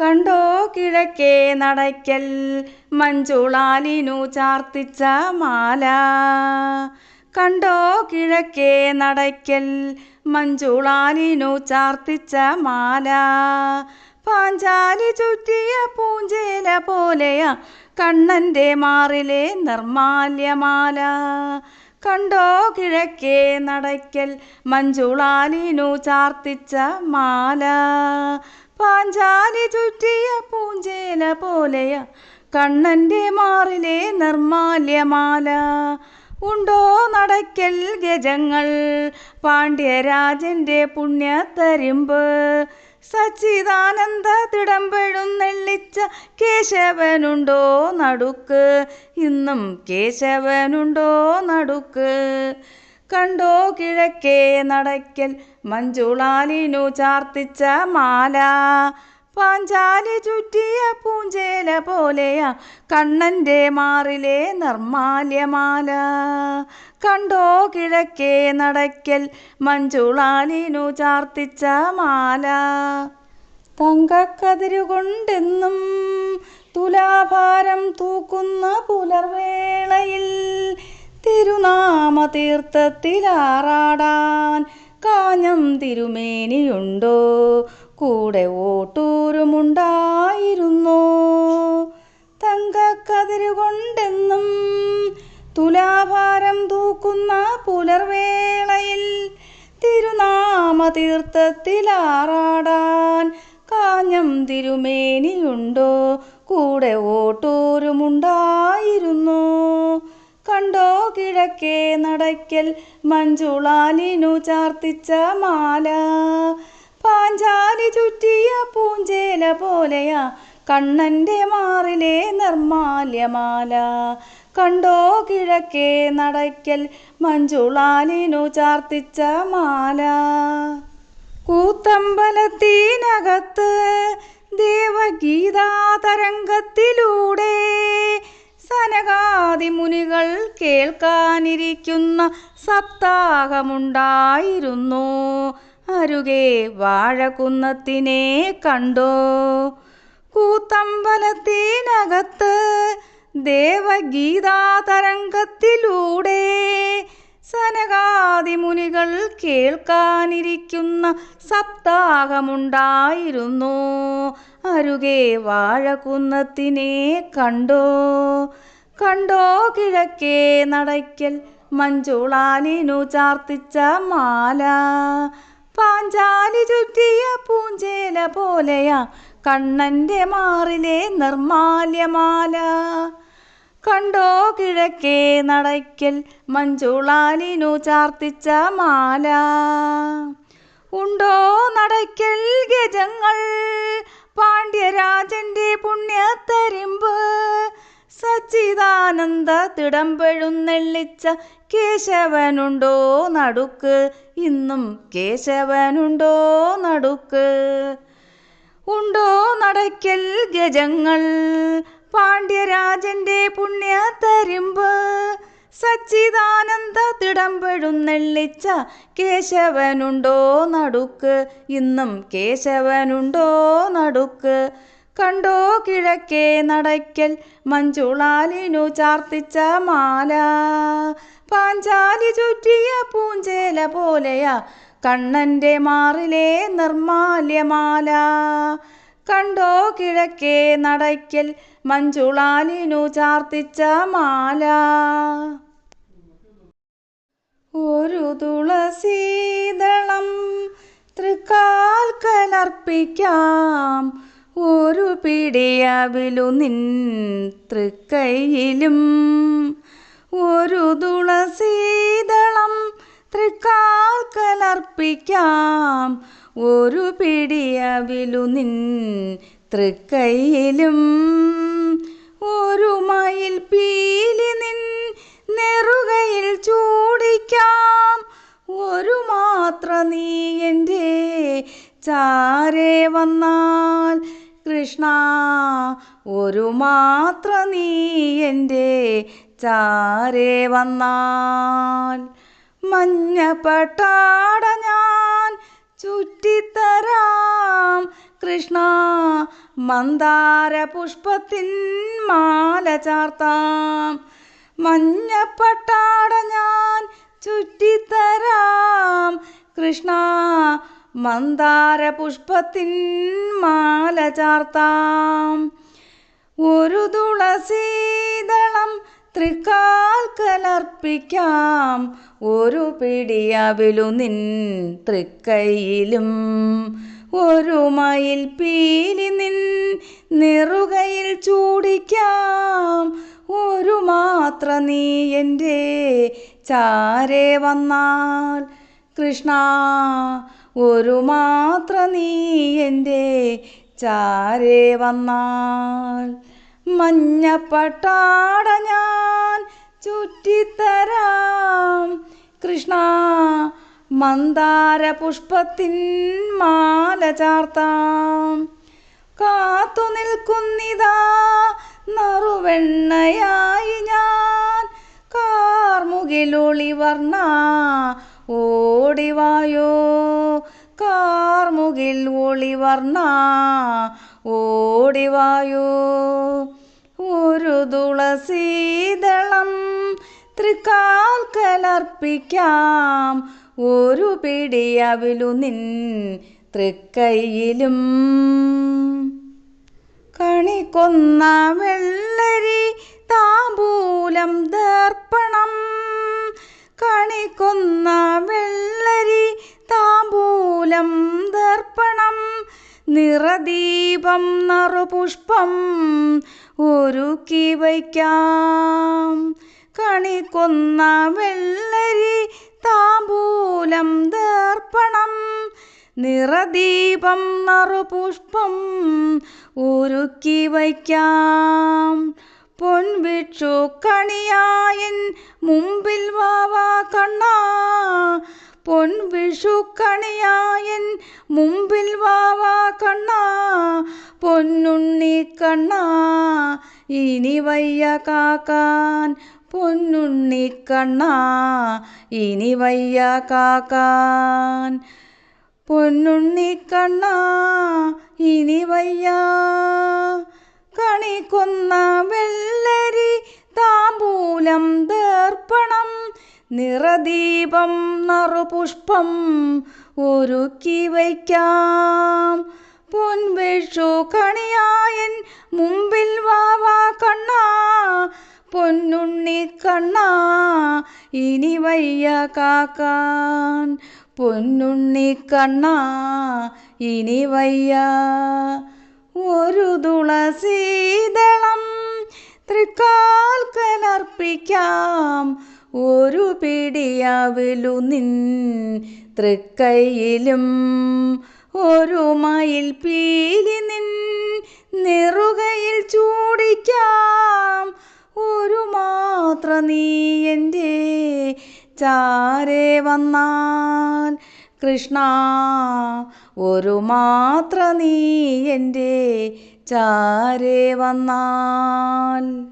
കണ്ടോ കിഴക്കേ നടയ്ക്കൽ മഞ്ജുളാലിനു ചാർത്തിച്ച മാല. കണ്ടോ കിഴക്കേ നടയ്ക്കൽ മഞ്ജുളാലിനു ചാർത്തിച്ച മാല. പാഞ്ചാലി ചുറ്റിയ പൂഞ്ചേല പോലെയാ കണ്ണൻ്റെ മാറിലെ നിർമാല്യമാല. കണ്ടോ കിഴക്കേ നടയ്ക്കൽ മഞ്ജുളാലിനു ചാർത്തിച്ച മാല. പാഞ്ചാലി ചുറ്റിയ പൂഞ്ചേല പോലെയാ കണ്ണൻ്റെ മാറിലെ നിർമാല്യമാല. ഉണ്ടോ നടയ്ക്കൽ ഗജങ്ങൾ പാണ്ഡ്യരാജൻ്റെ പുണ്യത്തരിമ്പ്. സച്ചിദാനന്ദ തിടമ്പെഴുന്നെള്ളിച്ച കേശവനുണ്ടോ നടുക്ക്, ഇന്നും കേശവനുണ്ടോ നടുക്ക്. കണ്ടോ കിഴക്കേ നടയ്ക്കൽ മഞ്ജുളാലിനു ചാർത്തിച്ച മാല. പാഞ്ചാലി ചുറ്റിയ പൂഞ്ചേല പോലെയാ കണ്ണൻ്റെ മാറിലെ നിർമാല്യമാല. കണ്ടോ കിഴക്കേ നടയ്ക്കൽ മഞ്ജുളാലിനു ചാർത്തിച്ച മാല. തങ്കക്കതിരുകൊണ്ടെന്നും തുലാഭാരം തൂക്കുന്ന പുലർവേളയിൽ തിരുനാമ തീർത്ഥത്തിലാറാടാൻ കാഞ്ഞം തിരുമേനിയുണ്ടോ, കൂടെ ഓട്ടൂരുമുണ്ടായിരുന്നോ. തങ്കക്കതിരുകൊണ്ടെന്നും തുലാഭാരം തൂക്കുന്ന പുലർവേളയിൽ തിരുനാമ തീർത്ഥത്തിലാറാടാൻ കാഞ്ഞം തിരുമേനിയുണ്ടോ, കൂടെ ഓട്ടൂരുമുണ്ടായിരുന്നോ. കണ്ടോ കിഴക്കേ നടയ്ക്കൽ മഞ്ജുളാലിനു ചാർത്തിച്ച മാല. പാഞ്ചാലി ചുറ്റിയ പൂഞ്ചേല പോലെയാ കണ്ണൻ്റെ മാറിലെ നിർമാല്യമാല. കണ്ടോ കിഴക്കേ നടയ്ക്കൽ മഞ്ജുളാലിനു ചാർത്തിച്ച മാല. കൂത്തമ്പലത്തിനകത്ത് ദേവഗീതാതരംഗത്തിലൂടെ സനകാദി മുനികൾ കേൾക്കാനിരിക്കുന്ന സപ്താഹമുണ്ടായിരുന്നു. അരുകെ വാഴകുന്നത്തിനെ കണ്ടോ. കൂത്തമ്പലത്തിനകത്ത് ദേവഗീതാതരംഗത്തിലൂടെ സനകാദി മുനികൾ കേൾക്കാനിരിക്കുന്ന സപ്താഹമുണ്ടായിരുന്നു. അരുകെ വാഴകുന്നത്തിനെ കണ്ടോ. കണ്ടോ കിഴക്കേ നടയ്ക്കൽ മഞ്ജുളാലിനു ചാർത്തിച്ച മാല. പാഞ്ചാലി ചുറ്റിയ പൂഞ്ചേല പോലെയാ കണ്ണൻ്റെ മാറിലെ നിർമാല്യമാല. കണ്ടോ കിഴക്കേ നടയ്ക്കൽ മഞ്ജുളാലിനു ചാർത്തിച്ച മാല. ഉണ്ടോ നടയ്ക്കൽ ഗജങ്ങൾ പാണ്ഡ്യരാജൻ്റെ പുണ്യത്തരിമ്പ്. സച്ചിദാനന്ദ തിടമ്പെഴുന്നെള്ളിച്ച കേശവനുണ്ടോ നടുക്ക്, ഇന്നും കേശവനുണ്ടോ നടുക്ക്. ഉണ്ടോ നടയ്ക്കൽ ഗജങ്ങൾ പാണ്ഡ്യരാജൻ്റെ പുണ്യത്തരിമ്പ്. സച്ചിദാനന്ദ തിടമ്പെഴുന്നെള്ളിച്ച കേശവനുണ്ടോ നടുക്ക്, ഇന്നും കേശവനുണ്ടോ നടുക്ക്. കണ്ടോ കിഴക്കേ നടയ്ക്കൽ മഞ്ജുളാലിനു ചാർത്തിച്ച മാല. പാഞ്ചാലി ചുറ്റിയ പൂഞ്ചേല പോലെയാ കണ്ണൻ്റെ മാറിലെ നിർമാല്യമാല. കണ്ടോ കിഴക്കേ നടയ്ക്കൽ മഞ്ജുളാലിനു ചാർത്തിച്ച മാല. ഒരു തുളസീദളം തൃക്കാൽക്കലർപ്പിക്കാം, ഒരു പിടിയവിലു നിൻ തൃക്കൈയിലും. ഒരു തുളസീദളം തൃക്കാൽക്കലർപ്പിക്കാം, ഒരു പിടിയവിലു നിൻ തൃക്കൈയിലും. ഒരു മയിൽ പീലി നിൻ നെറുകയിൽ ചൂടിക്കാം, ഒരു മാത്ര നീ എൻ്റെ ചാരേ വന്നാൽ. കൃഷ്ണ ഒരു മാത്ര നീ എൻ്റെ ചാരേ വന്നാൽ. മഞ്ഞ പട്ടാട ഞാൻ ചുറ്റിത്തരാം, കൃഷ്ണ മന്ദാര പുഷ്പത്തിൻ മാല ചാർത്താം. മഞ്ഞപ്പട്ടാട ഞാൻ ചുറ്റിത്തരാം. കൃഷ്ണ മന്ദാര പുഷ്പത്തിൻ മാല ചാർത്താം. ഒരു തുളസീദളം തൃക്കാൽക്കലർപ്പിക്കാം. ഒരു പിടിയവിലു നിൻ തൃക്കൈയിലും. ഒരു മയിൽ പീലി നിൻ നെറുകയിൽ ചൂടിക്കാം. ഒരു മാത്ര നീ എൻ്റെ ചാരെ വന്നാൽ. കൃഷ്ണ ഒരു മാത്ര നീ എൻ്റെ ചാരെ വന്നാൽ. മഞ്ഞപ്പട്ടാട ഞാൻ ചുറ്റിത്തരാം. കൃഷ്ണ മന്ദാര പുഷ്പത്തിൻ മാല ചാർത്താം. കാത്തു നിൽക്കുന്നിതാ നറുവെണ്ണയായി ഞാൻ. കാർമുകിലൊളിവർണ്ണ ഓടിവായോ. കാർമുകിൽ ഒളിവർണ്ണ ഓടിവായോ. ഒരു തുളസീദളം തൃക്കാൽക്കലർപ്പിക്കാം. ഒരു പിടിയവിലു നിൻ തൃക്കൈയിലും. കണിക്കൊന്ന വെള്ളരി താമ്പൂലം ദർപ്പണം. കണിക്കൊന്ന വെള്ളരി താമ്പൂലം ദർപ്പണം. നിറദീപം നറുപുഷ്പം ഒരുക്കി വയ്ക്കാം. കണിക്കൊന്ന വെള്ളരി താമ്പൂലം ദർപ്പണം. നിറദീപം നറുപുഷ്പം ഒരുക്കി വയ്ക്കാം. പൊൻവിഷു കണിയായൻ മുമ്പിൽ വാവാ കണ്ണാ. പൊൻവിഷു കണിയായൻ മുമ്പിൽ വാവാ കണ്ണാ. പൊന്നുണ്ണി കണ്ണാ ഇനി വയ്യ കാക്കാൻ. പൊന്നുണ്ണി കണ്ണാ ഇനി വയ്യ കാക്കാൻ. പൊന്നുണ്ണി കണ്ണാ ഇനി വയ്യ. കണിക്കൊന്ന വെള്ളരി താമ്പൂലം ദർപ്പണം. നിറദീപം നറുപുഷ്പം ഒരുക്കി വയ്ക്കാം. പൊൻവിഷു കണിയായൻ മുമ്പിൽ വാവാ കണ്ണാ. പൊന്നുണ്ണി കണ്ണാ ഇനി വയ്യ കാക്കാൻ. പൊന്നുണ്ണി കണ്ണാ ഇനി വയ്യ. ഒരു തുളസീദളം തൃക്കാൽക്കലർപ്പിക്കാം. ഒരു പിടിയവിലു നിൻ തൃക്കൈയിലും. ഒരു മയിൽ പീലി നിൻ നെറുകയിൽ ചൂടിക്കാം. ഒരു മാത്ര നീ എൻ്റെ ചാരെ വന്നാൽ. കൃഷ്ണ ഒരു മാത്ര നീ എൻ്റെ ചാരെ വന്നാൽ.